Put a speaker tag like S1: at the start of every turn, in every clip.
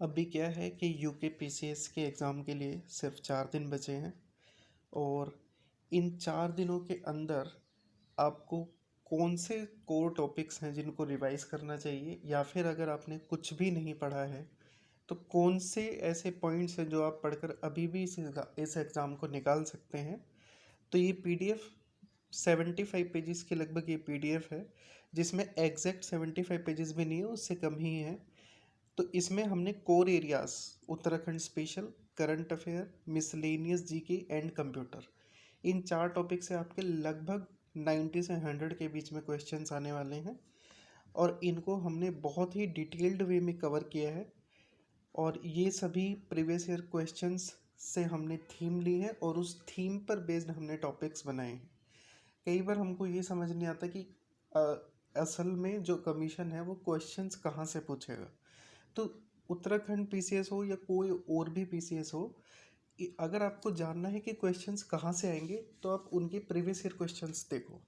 S1: अभी क्या है कि यूके पीसीएस के एग्ज़ाम के लिए सिर्फ 4 दिन बचे हैं और इन 4 दिनों के अंदर आपको कौन से कोर टॉपिक्स हैं जिनको रिवाइज करना चाहिए, या फिर अगर आपने कुछ भी नहीं पढ़ा है तो कौन से ऐसे पॉइंट्स हैं जो आप पढ़कर अभी भी इस एग्ज़ाम को निकाल सकते हैं। तो ये पीडीएफ 75 पेजेस के लगभग ये पीडीएफ है, जिसमें एग्जैक्ट 75 पेजेस भी नहीं है, उससे कम ही है। तो इसमें हमने core areas Uttarakhand special, current affair, miscellaneous GK and computer, in 4 topic से आपके लगभग 90 से 100 के बीच में क्वेश्चंस आने वाले हैं और इनको हमने बहुत ही डिटेल्ड वे में कवर किया है। और ये सभी प्रीवियस ईयर क्वेश्चंस से हमने थीम ली है और उस थीम पर बेस्ड हमने टॉपिक्स बनाए हैं। कई बार हमको ये समझ नहीं आता कि अ, असल में जो कमीशन है वो क्वेश्चंस कहाँ से पूछेगा। तो उत्तराखंड पीसीएस हो या कोई और भी पीसीएस हो, अगर आपको जानना है कि क्वेश्चंस कहाँ से आएंगे तो आप उनके प्रीवियस ईयर क्वेश्चंस देखो।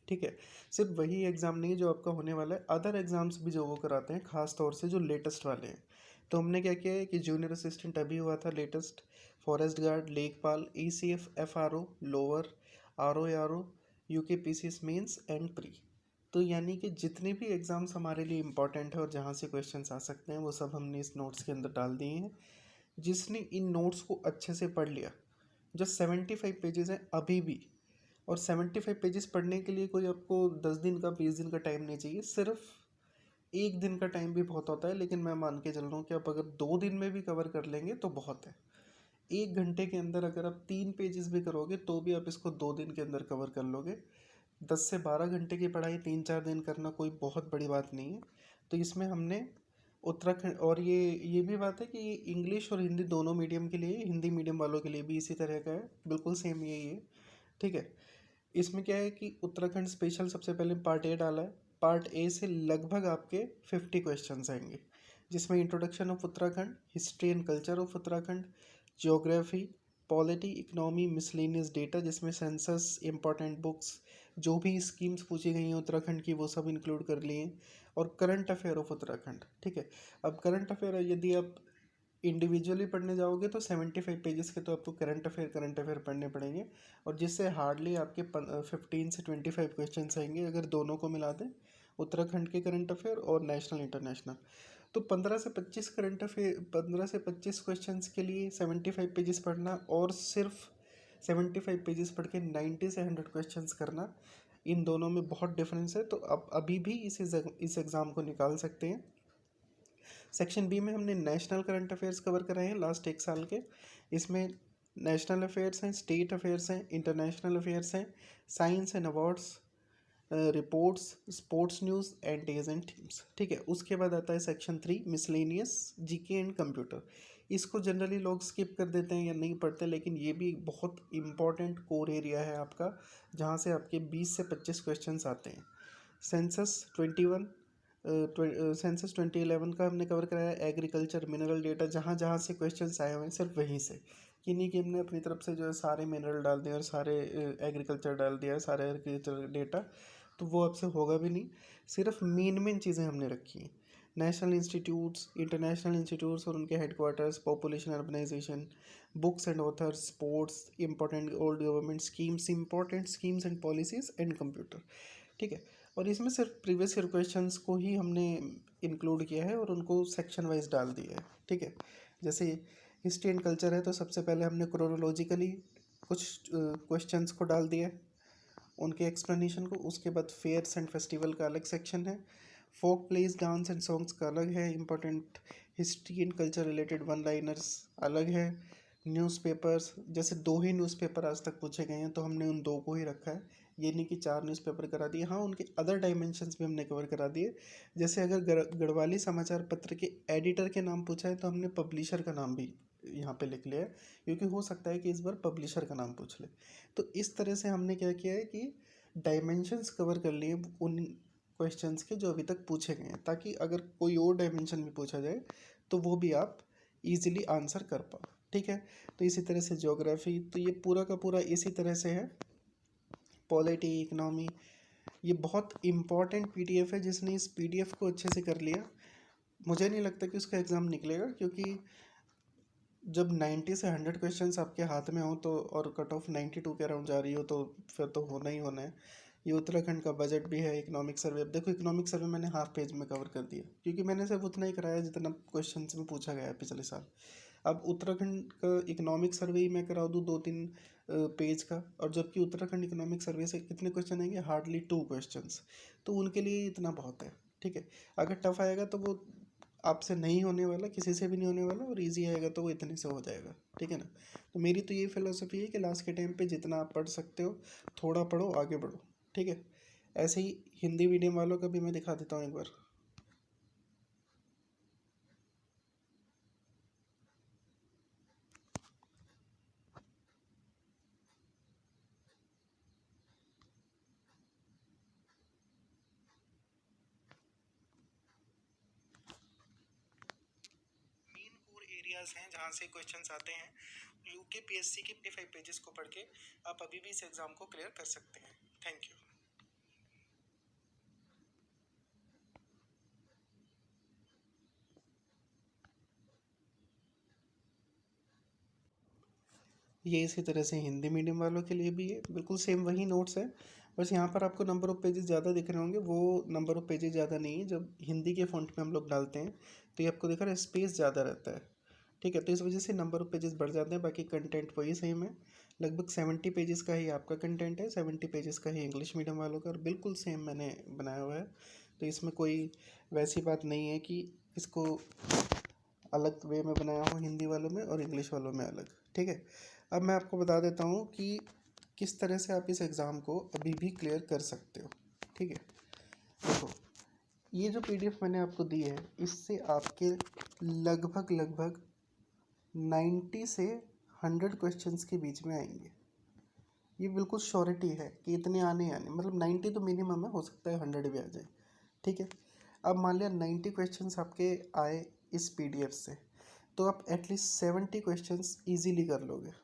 S1: ठीक है, सिर्फ वही एग्ज़ाम नहीं है जो आपका होने वाला है, अदर एग्ज़ाम्स भी जो वो कराते हैं, ख़ास तौर से जो लेटेस्ट वाले हैं। तो हमने क्या किया है कि जूनियर असिस्टेंट अभी हुआ था latest, forest guard, lekhpal, ECF, FRO, lower, RO, UK PCS mains and pre. तो यानी कि जितने भी एग्ज़ाम्स हमारे लिए इम्पॉर्टेंट है और जहाँ से क्वेश्चंस आ सकते हैं वो सब हमने इस नोट्स के अंदर डाल दिए हैं। जिसने इन नोट्स को अच्छे से पढ़ लिया, जो 75 पेजेस हैं अभी भी, और 75 पेजेस पढ़ने के लिए कोई आपको 10 दिन का 20 दिन का टाइम नहीं चाहिए, सिर्फ 1 दिन का टाइम भी बहुत होता है। लेकिन मैं मान के चल रहा हूँ कि आप अगर 2 दिन में भी कवर कर लेंगे तो बहुत है। 1 घंटे के अंदर अगर आप 3 पेजेस भी करोगे तो भी आप इसको 2 दिन के अंदर कवर कर लोगे। 10 से 12 घंटे की पढ़ाई 3-4 दिन करना कोई बहुत बड़ी बात नहीं है। तो इसमें हमने उत्तराखंड, और ये भी बात है कि ये इंग्लिश और हिंदी दोनों मीडियम के लिए, हिंदी मीडियम वालों के लिए भी इसी तरह का है, बिल्कुल सेम यही है। ठीक है, इसमें क्या है कि उत्तराखंड स्पेशल सबसे पहले पार्ट ए डाला है। पार्ट ए से लगभग आपके 50 क्वेश्चंस आएंगे, जिसमें introduction of Uttarakhand, history and culture of Uttarakhand, geography, polity, economy, miscellaneous data जिसमें सेंसस, इंपॉर्टेंट बुक्स, जो भी स्कीम्स पूछी गई हैं उत्तराखंड की वो सब इंक्लूड कर लिए, और करंट अफेयर ऑफ उत्तराखंड। ठीक है, अब करंट अफेयर यदि आप इंडिविजुअली पढ़ने जाओगे तो 75 पेजेस के तो आपको करंट अफेयर पढ़ने पड़ेंगे, और जिससे हार्डली आपके 15 से 25 क्वेश्चन आएंगे अगर दोनों को मिला दें, उत्तराखंड के करंट अफेयर और नेशनल इंटरनेशनल। तो 15 से 25 क्वेश्चन के लिए 75 पेजेस पढ़ना और सिर्फ 75 पेजेस पढ़ के 90 से 100 क्वेश्चंस करना, इन दोनों में बहुत डिफरेंस है। तो आप अभी भी इस एग्ज़ाम को निकाल सकते हैं। सेक्शन बी में हमने नेशनल करंट अफेयर्स कवर कराए हैं लास्ट 1 साल के। इसमें नेशनल अफेयर्स हैं, स्टेट अफेयर्स हैं, इंटरनेशनल अफेयर्स हैं, science and awards, reports, sports news and days and themes. ठीक है, उसके बाद आता है section 3 miscellaneous GK and computer. इसको जनरली लोग स्किप कर देते हैं या नहीं पढ़ते, लेकिन ये भी बहुत इंपॉर्टेंट कोर एरिया है आपका, जहाँ से आपके 20 से 25 क्वेश्चन आते हैं। सेंसस 21, सेंसस 2011 का हमने कवर कराया। एग्रीकल्चर, मिनरल डेटा, जहाँ जहाँ से क्वेश्चंस आए हुए हैं सिर्फ वहीं से, ये नहीं कि हमने अपनी तरफ से जो है सारे मिनरल डाल दिए और सारे एग्रीकल्चर डाल दिया है, सारे एग्रीकल्चर डेटा, तो वो आपसे होगा भी नहीं। सिर्फ मेन चीज़ें हमने रखी हैं, नेशनल इंस्टीट्यूट्स, इंटरनेशनल इंस्टीट्यूट्स और उनके headquarters, population urbanisation, books and authors, sports, important old government schemes, important schemes and policies and computer. ठीक है, और इसमें सिर्फ प्रीवियस ईयर क्वेश्चंस को ही हमने इंक्लूड किया है और उनको सेक्शन वाइज डाल दिया है। ठीक है, जैसे हिस्ट्री एंड कल्चर है तो सबसे पहले हमने क्रोनोलॉजिकली कुछ क्वेश्चंस को डाल दिया है, उनके एक्सप्लेनेशन को। उसके बाद फेयर्स एंड फेस्टिवल का अलग सेक्शन है, फोक प्लेस, डांस एंड सॉन्ग्स का अलग है, important history and culture related one liners अलग है। न्यूज़पेपर्स, जैसे 2 ही न्यूज़पेपर आज तक पूछे गए हैं तो हमने उन 2 को ही रखा है, ये नहीं कि 4 न्यूज़पेपर करा दिए। हाँ, उनके अदर डायमेंशंस भी हमने कवर करा दिए। जैसे अगर गढ़वाली समाचार पत्र के एडिटर के नाम पूछा है तो हमने पब्लिशर का नाम भी यहाँ पे लिख लिया है, क्योंकि हो सकता है कि इस बार पब्लिशर का नाम पूछ ले। तो इस तरह से हमने क्या किया है कि डायमेंशंस कवर कर लिए उन क्वेश्चंस के जो अभी तक पूछे गए हैं, ताकि अगर कोई और डायमेंशन भी पूछा जाए तो वो भी आप इजीली आंसर कर पाओ। ठीक है, तो इसी तरह से ज्योग्राफी, तो ये पूरा का पूरा इसी तरह से है। पॉलिटी, इकनॉमी, ये बहुत इम्पॉर्टेंट पीडीएफ है, जिसने इस पीडीएफ को अच्छे से कर लिया मुझे नहीं लगता कि उसका एग्ज़ाम निकलेगा, क्योंकि जब 90 से 100 क्वेश्चंस आपके हाथ में हो तो, और कट ऑफ 92 के अराउंड जा रही हो, तो फिर तो होना ही होना है। ये उत्तराखंड का बजट भी है, इकोनॉमिक सर्वे। अब देखो, इकोनॉमिक सर्वे मैंने हाफ पेज में कवर कर दिया, क्योंकि मैंने सिर्फ उतना ही कराया जितना क्वेश्चंस में पूछा गया है पिछले साल। अब उत्तराखंड का इकोनॉमिक सर्वे ही मैं करा दूँ 2-3 पेज का, और जबकि उत्तराखंड इकोनॉमिक सर्वे से कितने क्वेश्चन आएंगे, हार्डली 2 क्वेश्चंस। तो उनके लिए इतना बहुत है, ठीक है। अगर टफ आएगा तो वो आपसे नहीं होने वाला, किसी से भी नहीं होने वाला, और इजी आएगा तो वो इतने से हो जाएगा, ठीक है ना। तो मेरी तो ये फिलोसफी है कि लास्ट के टाइम पे जितना आप पढ़ सकते हो थोड़ा पढ़ो, आगे बढ़ो, ठीक है। ऐसे ही हिंदी मीडियम वालों का भी मैं दिखा देता हूँ एक बार। मेन कोर एरियाज हैं जहाँ से क्वेश्चंस आते हैं। यूके पीएससी के 55 पेजेस को पढ़ के आप अभी भी इस एग्ज़ाम को क्लियर कर सकते हैं। Thank you. ये इसी तरह से हिंदी मीडियम वालों के लिए भी है, बिल्कुल सेम वही नोट्स है। बस यहाँ पर आपको नंबर ऑफ़ पेजेस ज़्यादा दिख रहे होंगे, वो नंबर ऑफ़ पेजेस ज़्यादा नहीं है। जब हिंदी के फ़ॉन्ट में हम लोग डालते हैं तो ये आपको दिख रहा है, स्पेस ज़्यादा रहता है, ठीक है। तो इस वजह से नंबर ऑफ़ पेजेस बढ़ जाते हैं, बाकी कंटेंट वही सेम है। लगभग 70 पेजेस का ही आपका कंटेंट है, 70 पेजेस का ही इंग्लिश मीडियम वालों का, और बिल्कुल सेम मैंने बनाया हुआ है। तो इसमें कोई वैसी बात नहीं है कि इसको अलग वे में बनाया हूँ हिंदी वालों में और इंग्लिश वालों में अलग, ठीक है। अब मैं आपको बता देता हूँ कि किस तरह से आप इस एग्ज़ाम को अभी भी क्लियर कर सकते हो, ठीक है। देखो, ये जो पीडीएफ मैंने आपको दी है, इससे आपके लगभग लगभग 90 से 100 क्वेश्चंस के बीच में आएंगे। ये बिल्कुल श्योरिटी है कि इतने आने आने, मतलब 90 तो मिनिमम है, हो सकता है 100 भी आ जाए, ठीक है। अब मान लिया 90 क्वेश्चंस आपके आए इस पीडीएफ से, तो आप एटलीस्ट 70 क्वेश्चंस इजीली कर लोगे।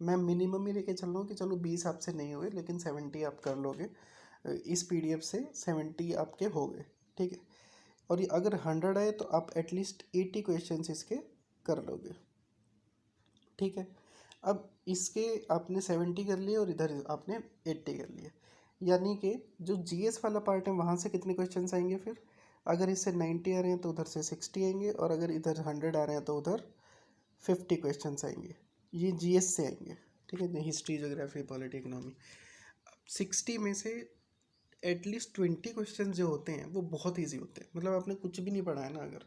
S1: मैं मिनिमम ही लेके चल रहा हूँ कि चलो 20 आपसे नहीं हुए, लेकिन 70 आप कर लोगे। इस पीडीएफ से 70 आपके हो गए, ठीक है। और ये अगर 100 आए तो आप एटलीस्ट 80 क्वेश्चंस इसके कर लोगे, ठीक है। अब इसके आपने 70 कर लिए और इधर आपने 80 कर लिए, यानी कि जो जीएस वाला पार्ट है वहाँ से कितने क्वेश्चंस आएंगे फिर। अगर इससे 90 आ रहे हैं तो उधर से 60 आएंगे, और अगर इधर 100 आ रहे हैं तो उधर 50 क्वेश्चंस आएंगे। ये जीएस से आएंगे, ठीक है। History, geography, polity, economy. 60 में से एटलीस्ट 20 क्वेश्चन जो होते हैं वो बहुत ईजी होते हैं, मतलब आपने कुछ भी नहीं पढ़ा है ना अगर,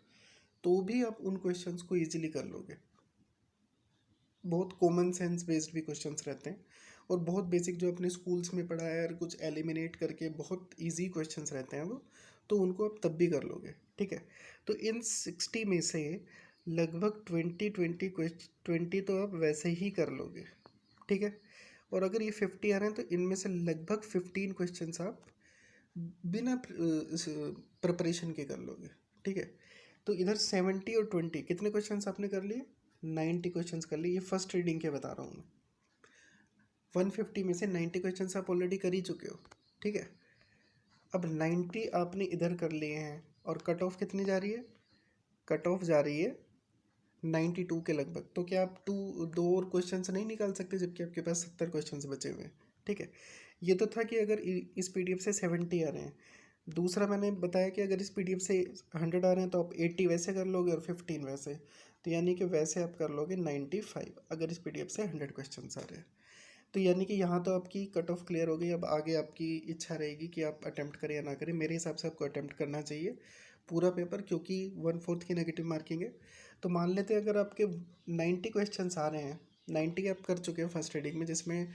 S1: तो भी आप उन क्वेश्चंस को ईजिली कर लोगे। बहुत कॉमन सेंस बेस्ड भी क्वेश्चंस रहते हैं, और बहुत बेसिक जो अपने स्कूल्स में पढ़ा है, और कुछ एलिमिनेट करके बहुत इजी क्वेश्चंस रहते हैं वो, तो उनको आप तब भी कर लोगे, ठीक है। तो इन 60 में से लगभग 20 तो आप वैसे ही कर लोगे, ठीक है। और अगर ये 50 आ रहे हैं तो इनमें से लगभग 15 क्वेश्चंस आप बिना प्रिपरेशन के कर लोगे, ठीक है। तो इधर 70 और 20 कितने क्वेश्चंस आपने कर लिए, 90 क्वेश्चंस कर लिए। ये फर्स्ट रीडिंग के बता रहा हूँ मैं। 150 में से 90 क्वेश्चंस आप ऑलरेडी कर ही चुके हो, ठीक है। अब 90 आपने इधर कर लिए हैं, और कट ऑफ कितनी जा रही है, कट ऑफ जा रही है 92 के लगभग। तो क्या आप दो और क्वेश्चंस नहीं निकाल सकते, जबकि आपके पास 70 क्वेश्चंस बचे हुए हैं, ठीक है। ये तो था कि अगर इस पीडीएफ से 70 आ रहे हैं। दूसरा मैंने बताया कि अगर इस पीडीएफ से 100 आ रहे हैं तो आप 80 वैसे कर लोगे और 15 वैसे, तो यानी कि वैसे आप कर लोगे 95 अगर इस पीडीएफ से 100 क्वेश्चन आ रहे हैं। तो यानी कि यहाँ तो आपकी कट ऑफ क्लियर हो गई। अब आगे आपकी इच्छा रहेगी कि आप अटैम्प्ट करें या ना करें। मेरे हिसाब से आपको अटैम्प्ट करना चाहिए पूरा पेपर, क्योंकि 1/4 की नेगेटिव मार्किंग है। तो मान लेते हैं अगर आपके 90 क्वेश्चंस आ रहे हैं, 90 आप कर चुके हैं फर्स्ट रीडिंग में, जिसमें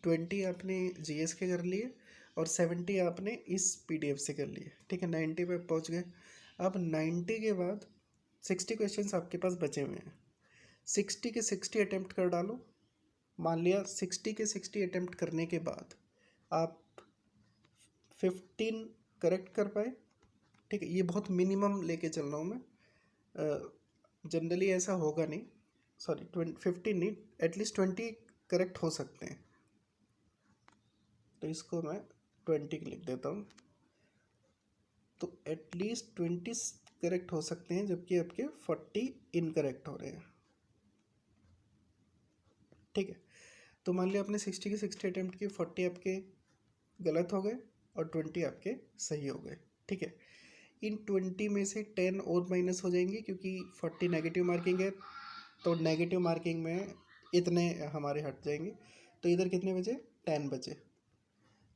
S1: 20 आपने जीएस के कर लिए और 70 आपने इस पीडीएफ से कर लिए, ठीक है। 90 पे पहुंच गए। अब 90 के बाद 60 क्वेश्चंस आपके पास बचे हुए हैं। 60 के 60 अटैम्प्ट कर डालो। मान लिया 60 के 60 अटैम्प्ट करने के बाद आप 15 करेक्ट कर पाए, ठीक है। ये बहुत मिनिमम लेके चल रहा हूँ मैं, जनरली ऐसा होगा नहीं, सॉरी 15 नहीं, एटलीस्ट 20 करेक्ट हो सकते हैं। तो इसको मैं 20 लिख देता हूँ। तो एटलीस्ट 20 करेक्ट हो सकते हैं, जबकि आपके 40 इनकरेक्ट हो रहे हैं। ठीक है, तो मान लिया आपने 60 के 60 अटैम्प्ट किए, 40 आपके गलत हो गए और 20 आपके सही हो गए। ठीक है, इन 20 में से 10 और माइनस हो जाएंगे, क्योंकि 40 नेगेटिव मार्किंग है, तो नेगेटिव मार्किंग में इतने हमारे हट जाएंगे। तो इधर कितने बचे? 10 बचे।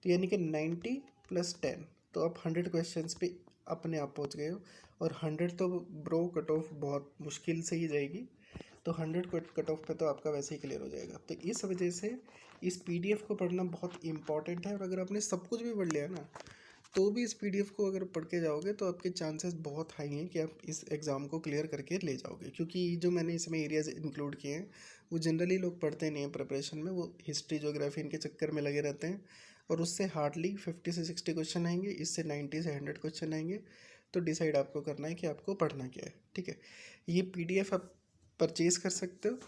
S1: तो यानी कि 90 + 10, तो आप 100 क्वेश्चंस पे अपने आप पहुंच गए हो। और 100 तो ब्रो कट ऑफ बहुत मुश्किल से ही जाएगी, तो 100 कट ऑफ पे तो आपका वैसे ही क्लियर हो जाएगा। तो इस वजह से इस पीडीएफ को पढ़ना बहुत इंपॉर्टेंट है। और अगर आपने सब कुछ भी पढ़ लिया ना, तो भी इस पीडीएफ को अगर पढ़ के जाओगे तो आपके चांसेस बहुत हाई हैं कि आप इस एग्ज़ाम को क्लियर करके ले जाओगे। क्योंकि जो मैंने इसमें एरियाज इंक्लूड किए हैं वो जनरली लोग पढ़ते नहीं हैं प्रिपरेशन में, वो हिस्ट्री ज्योग्राफी इनके चक्कर में लगे रहते हैं, और उससे हार्डली 50 से 60 क्वेश्चन आएंगे, इससे 90 से 100 क्वेश्चन आएंगे। तो डिसाइड आपको करना है कि आपको पढ़ना क्या है। ठीक है, ये पीडीएफ आप परचेज़ कर सकते हो।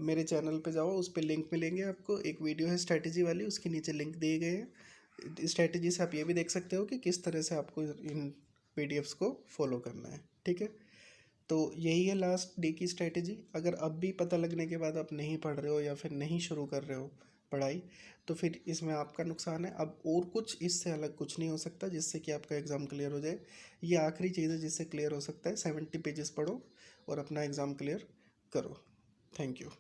S1: मेरे चैनल पे जाओ, उस पर लिंक मिलेंगे आपको। एक वीडियो है स्ट्रैटेजी वाली, उसके नीचे लिंक दिए गए हैं। स्ट्रैटेजी से आप ये भी देख सकते हो कि किस तरह से आपको इन पीडीएफ्स को फॉलो करना है। ठीक है, तो यही है लास्ट डे की स्ट्रैटेजी। अगर अब भी पता लगने के बाद आप नहीं पढ़ रहे हो या फिर नहीं शुरू कर रहे हो पढ़ाई, तो फिर इसमें आपका नुकसान है। अब और कुछ इससे अलग कुछ नहीं हो सकता जिससे कि आपका एग्ज़ाम क्लियर हो जाए। ये आखिरी चीज़ है जिससे क्लियर हो सकता है। 70 पेजेस पढ़ो और अपना एग्ज़ाम क्लियर करो। Thank you.